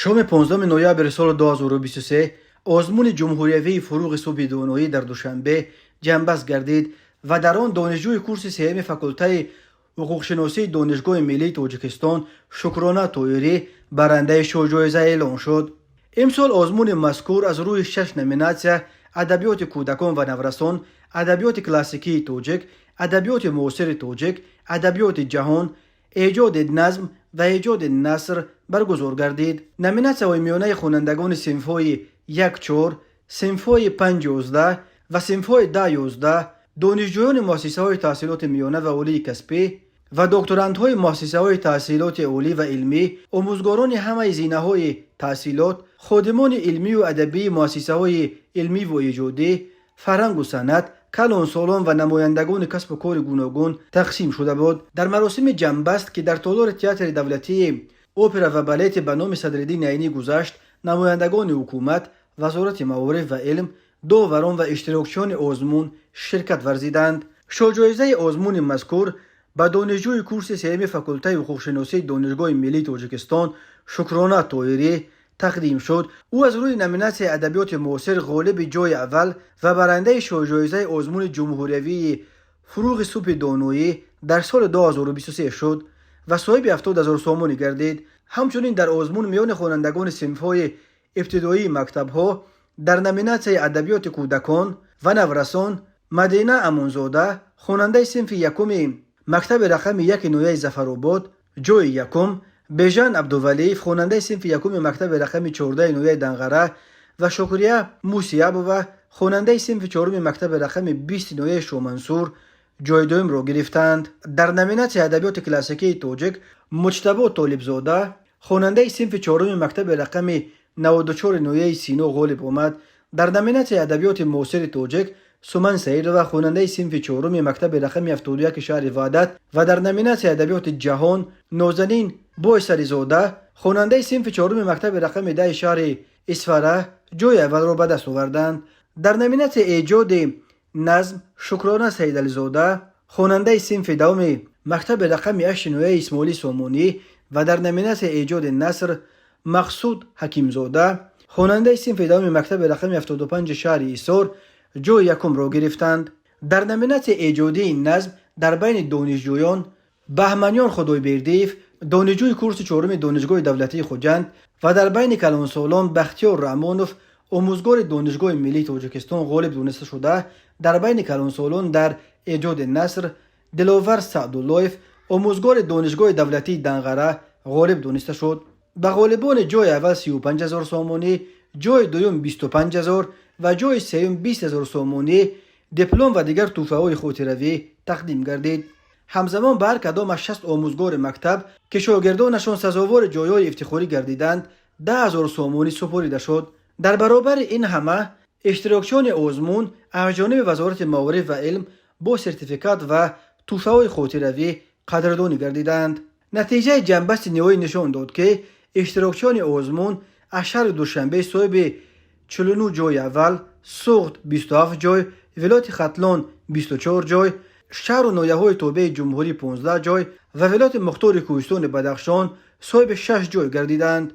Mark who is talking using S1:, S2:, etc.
S1: شام 15 نوامبر سال 2023 آزمون جمهوریوی فروغ صبح دانایی در دوشنبه جنبست گردید و در آن دانشجوی کورس سوم فاکولته حقوق‌شناسی دانشگاه ملی تاجیکستان شکرانه طاهری برنده جایزه اعلام شد. امسال آزمون مذکور از روی 6 نومیناسیون ادبیات کودکان و نورسان، ادبیات کلاسیکی تاجیک، ادبیات معاصر تاجیک، ادبیات جهان، ایجاد نظم و ایجاد نثر برگزار گردید. نومیناسیون‌های میانه خوانندگان صنف‌های 1-4، صنف‌های 5-11 و صنف‌های 10-11، دانشجویان مؤسسه‌های تحصیلات میانه و عالی کسبی و دکتراندهای مؤسسه‌های تحصیلات عالی و علمی، آموزگاران همه زینه‌های تحصیلات، خادمان علمی و ادبی مؤسسه‌های علمی و ایجادی، فرهنگ و صنعت، کلانسالان و نمایندگان کسب و کار گوناگون تقسیم شده بود. در مراسم جنبست که در تالار تئاتر دولتی اپرا و بالت به نام صدرالدین عینی گذشت، نمایندگان حکومت، وزارت معارف و علم، داوران و اشتراکچیان آزمون شرکت ورزیدند. جایزه آزمون مذکور به دانشجوی کورس سوم فاکولته حقوق‌شناسی دانشگاه ملی تاجیکستان شکرانه طاهری تقدیم شد. او از روی نومیناسیون ادبیات معاصر غالب جای اول و برنده جایزه آزمون جمهوریوی فروغ صبح دانایی در سال 2023 شد و صاحب 70,000 سومانی گردید. همچنین در آزمون میان خوانندگان صنف‌های ابتدایی مکتب‌ها در نومیناسیون ادبیات کودکان و نورسان مدینه امانزاده خواننده صنف یکم مکتب رقم 1 نویه ظفرآباد جای یکم، بیژن عبدولی خواننده صنف یکم مکتب رقم 14 نویه دنغره و شکریه موسیابووا خواننده صنف 4 مکتب رقم 20 نویه شومنصور جای دوم را گرفتند. در نومیناسیون ادبیات کلاسیکی تاجیک مجتبی طالبزاده خواننده صنف 4 مکتب رقم 94 نویه سینا غالب آمد. در نومیناسیون ادبیات معاصر تاجیک سومن سعیدووا خواننده صنف 4 مکتب رقم 71 شهر وحدت و در نومیناسیون ادبیات جهان نازنین بویسریزاده خواننده صنف 4 مکتب رقم 10 شهر اصفهان جای اول را به دست آوردند. در نومیناسیون ایجاد نظم شکرانه سیدعلیزاده خواننده صنف 2 مکتب رقم 8 نویه اسماعیلی سامانی و در نومیناسیون ایجاد نثر مقصود حکیمزاده خواننده صنف 2 مکتب رقم 75 شهر ایسار جای یکم را گرفتند. در نومیناسیون ایجادی نظم در بین دانشجویان بهمنیان خدایبردیف دانشجوی کورس 4 دانشگاه دولتی خوجند و در بین کلانسالان بختیار رحمانوف آموزگار دانشگاه ملی تاجیکستان غالب دانسته شده. در بین کلانسالان در ایجاد نثر دلاور سعداللهیف آموزگار دانشگاه دولتی دنغره غالب دانسته شد. به غالبان جای اول 35,000 سومانی، جای دوم 25,000 و جای سوم 20,000 سومانی دیپلم و دیگر تحفه‌های خاطروی تقدیم گردید. همزمان به هر کدام از 60 آموزگار مکتب که شاگردانشان سزاوار جایهای افتخاری گردیدند 10,000 سومانی سپرده شد. در برابر این همه اشتراکچیان آزمون از جانب وزارت معارف و علم با سرتیفیکات و تحفه‌های خاطروی قدردانی گردیدند. نتیجه جنبست نهایی نشان داد که اشتراکچیان آزمون از شهر دوشنبه صاحب 49 جای اول، سوخت 27 جای، ولایت ختلان 24 جای، شهر و ناحیه‌های تابع جمهوری 15 جای و ولایت مختار کوهستان بدخشان صاحب 6 جای گردیدند.